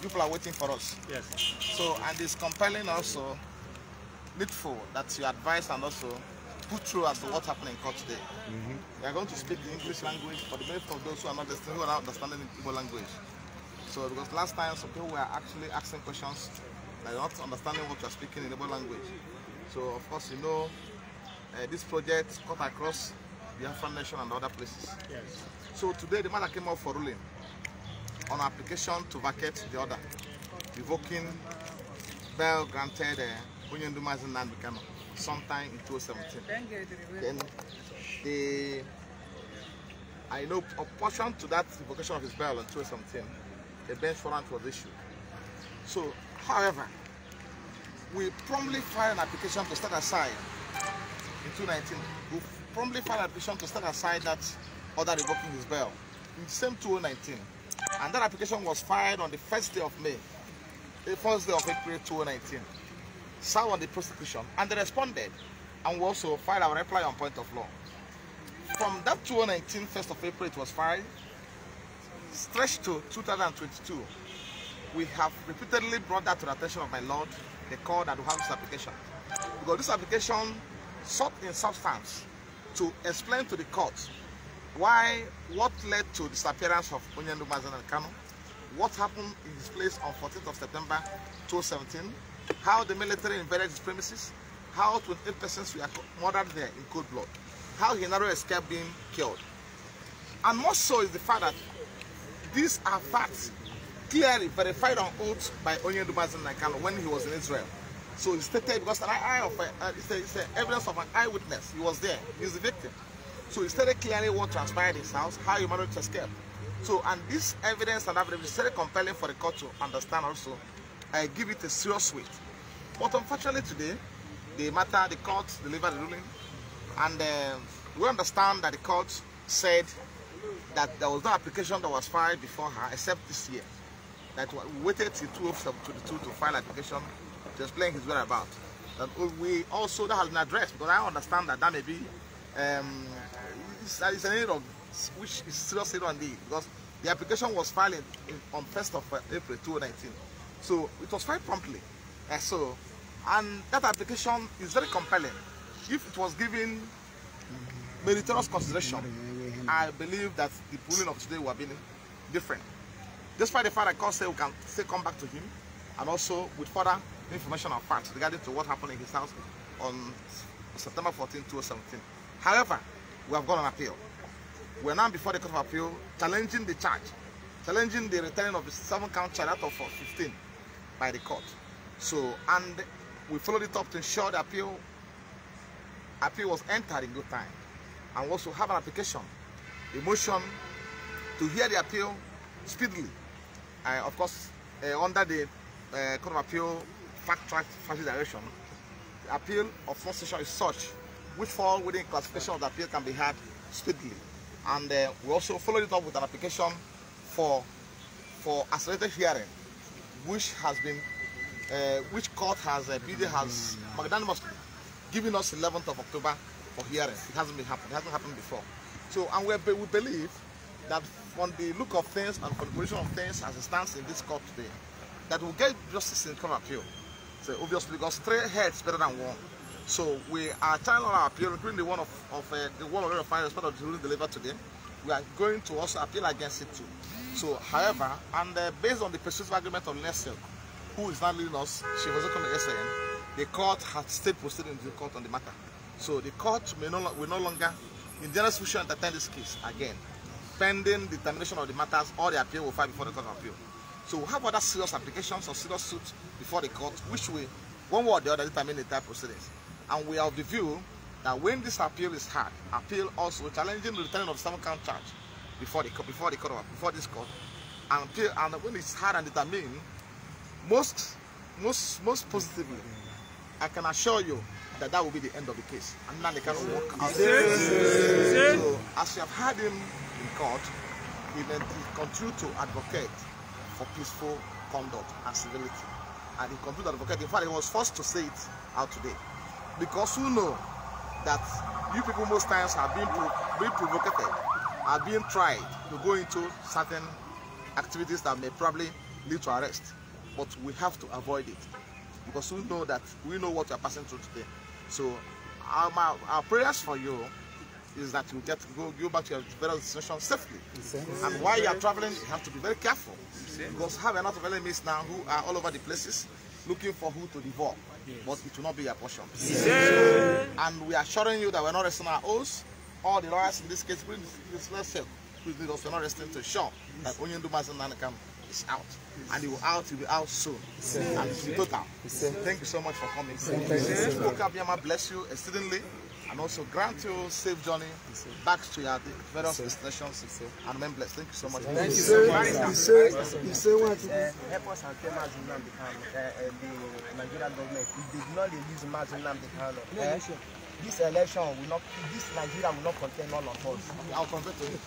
people are waiting for us. Yes. So, and it's compelling also, needful that you advise and also put through as to what happened in court today. We are going to speak the English language for the benefit of those who are not understanding the Igbo language. So, because last time some people were actually asking questions, they are not understanding what you are speaking in Igbo language. So, of course, you know, this project cut across the Afghan nation and other places. Yes. So today the matter came up for ruling on application to vacate the order, revoking bail granted Nnamdi Kanu sometime in 2017. Then I know opposition to that revocation of his bail in 2017, a bench warrant was issued. So, however, we promptly filed an application to set aside in 2019. We promptly filed an application to set aside that order revoking his bail in the same 2019, and that application was filed on the first day of May, the first day of April 2019. Served on the prosecution, and they responded, and we also filed our reply on point of law. From that 2019, 1st of April, it was filed, stretched to 2022. We have repeatedly brought that to the attention of my Lord, the court, that we have this application, because this application sought in substance to explain to the court what led to the disappearance of Nnamdi Kanu, what happened in his place on 14th of September 2017, how the military invaded his premises, how 28 persons were murdered there in cold blood, how he narrowly escaped being killed. And more so is the fact that these are facts clearly verified on oath by Nnamdi Kanu when he was in Israel. So he stated, because it's evidence of an eyewitness, he was there, he's the victim. So he stated clearly what transpired in his house, how he managed to escape. So, and this evidence and evidence is very compelling for the court to understand also, give it a serious weight. But unfortunately today, the court delivered the ruling, and we understand that the court said that there was no application that was filed before her, except this year. That we waited till 2022 to file application to explain his whereabouts. We also, that has been addressed, because I understand that may be it's an error which is seriously wrong indeed, because the application was filed on 1st of April 2019. So it was filed promptly. And that application is very compelling. If it was given meritorious consideration, I believe that the ruling of today would have been different. Despite the fact that court said we can still come back to him, and also with further information and facts regarding to what happened in his house on September 14, 2017. However, we have gone on appeal. We are now before the Court of Appeal challenging the charge, challenging the returning of the 7-count charge out of 15 by the court. So, and we followed it up to ensure the appeal was entered in good time, and also have an application, a motion to hear the appeal speedily. Of course, under the Court of Appeal fact-track direction, the appeal of first session is such which fall within classification of the appeal can be had speedily. And we also followed it up with an application for accelerated hearing, which has been, which court has magnanimously given us 11th of October for hearing. It hasn't been happened. It hasn't happened before. So, and we believe that from the look of things and from the position of things as it stands in this court today, that we'll get justice in the Court of Appeal. So obviously, because 3 heads better than 1. So we are trying on our appeal, including the one of the one of the final part of the ruling delivered today. We are going to also appeal against it too. So, however, and based on the persuasive argument of Nestle, who is now leading us, she was coming to SAN, the court has still proceeding to the court on the matter. So the court will no longer, in general, we should entertain this case again, pending the termination of the matters, or the appeal will file before the Court of Appeal. So we have other serious applications or serious suits before the court, which we, one way or the other, determine the entire proceedings. And we are of the view that when this appeal is heard, appeal also challenging the returning of 7-count charge before this court, and when it's heard and determined, most positively, I can assure you that will be the end of the case, and then they can walk out. So, as you have heard him in court, he continued to advocate for peaceful conduct and civility, and he continued to advocate. In fact, he was forced to say it out today, because we know that you people most times are being provocated, are being tried to go into certain activities that may probably lead to arrest. But we have to avoid it because we know what we are passing through today. So our prayers for you is that you go back to your various destinations safely. And while you are traveling, you have to be very careful because we have a lot of enemies now who are all over the places looking for who to devour. But it will not be your portion. And we are assuring you that we're not resting our oaths. All the lawyers in this case, we're not resting to show that Onyendu Mazenanakam is out. And he will be out soon. And it will be total. Thank you so much for coming. Okabiyama bless you exceedingly and also grant you safe journey back to your various destinations. And remain blessed. Thank you so much. Thank you so much. You say what? Help us and tell Nnamdi Kanu, the Nigerian government, if they do not release Nnamdi Kanu, this election will not, this Nigeria will not contain all of us. I'll convert to you.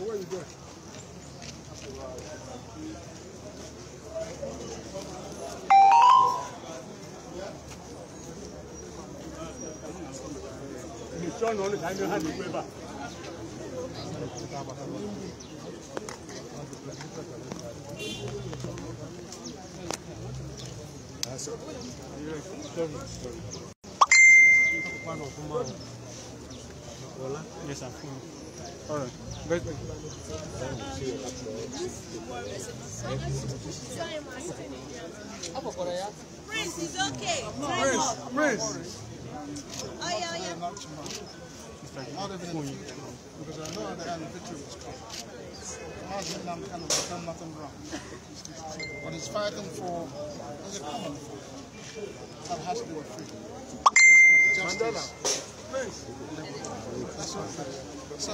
Where you going? Yes, I'm fine. All right. Prince, it's okay. Prince. Oh, yeah. Not even in the future, because I know at the end victory was coming. Nnamdi Kanu has done nothing wrong. But he's fighting for, there's a common that has to do with freedom. Justice. That's what it is. So,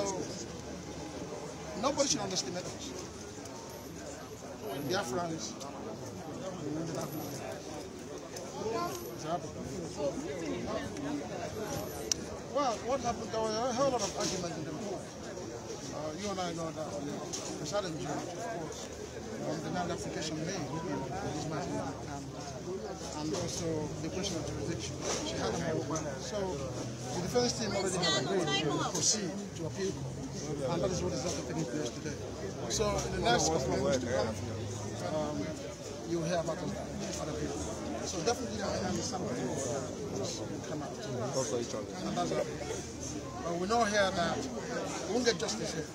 nobody should underestimate us. Biafrans, well, what happened? There was a whole lot of argument in the report. You and I know that the presiding judge, of course, denied the application made for this matter, and also the question of jurisdiction. She had a so the defense team already had agreed to proceed to appeal court, and that is what is taking place today. So in the next couple of weeks to come, you will hear about other people. So definitely, something will come out. And that's it. But we know here that we won't get justice here.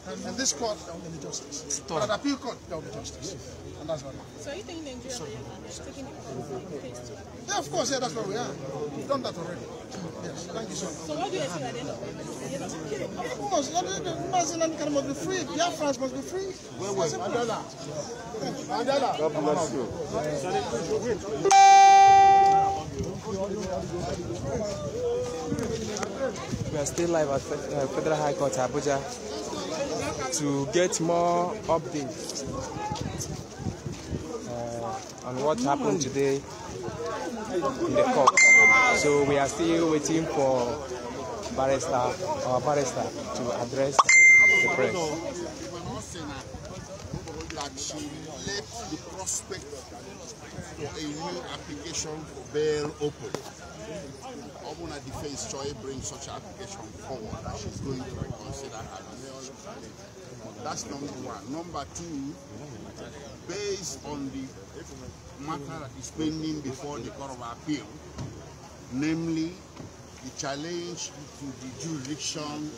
And in this court, there won't be justice. But at the appeal court, there will be justice. And that's what it is. So you think Nigeria is taking it case to? Yeah, of course, yeah, that's where we are. We've done that already. Yes, thank you so much. So what do you expect at the end of it? Of course, Nnamdi Kanu must be free. Biafrans must be free. Mandela. God bless you. We are still live at Federal High Court, Abuja, to get more updates on what happened today in the court. So we are still waiting for our barrister to address the press. That she left the prospect for a new application for bail open. Obuna Defense Choi brings such an application forward that she's going to reconsider her decision. That's number one. Number two, based on the matter that is pending before the Court of Appeal, namely the challenge to the jurisdiction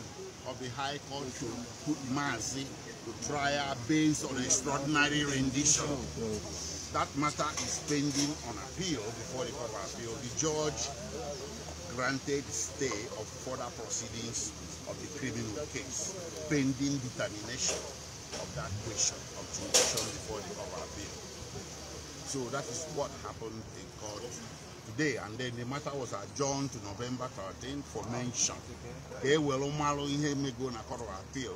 of the High Court to put Mazi to trial based on extraordinary rendition. That matter is pending on appeal before the Court of Appeal. The judge granted stay of further proceedings of the criminal case, pending determination of that question of jurisdiction before the Court of Appeal. So that is what happened in court today, and then the matter was adjourned to November 13th for mention. They will go na Court of Appeal,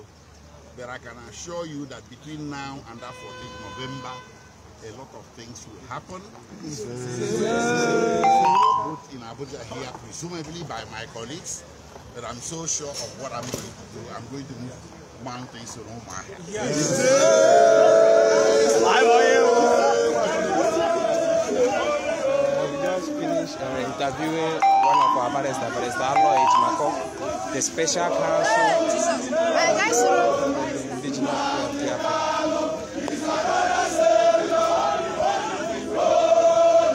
but I can assure you that between now and that 14th November, a lot of things will happen. Both in Abuja here, presumably by my colleagues, but I'm so sure of what I'm going to do. I'm going to move mountains around my head. Yes. We just finished interviewing one of our barristers, Barrister Nnamdi, the special counsel.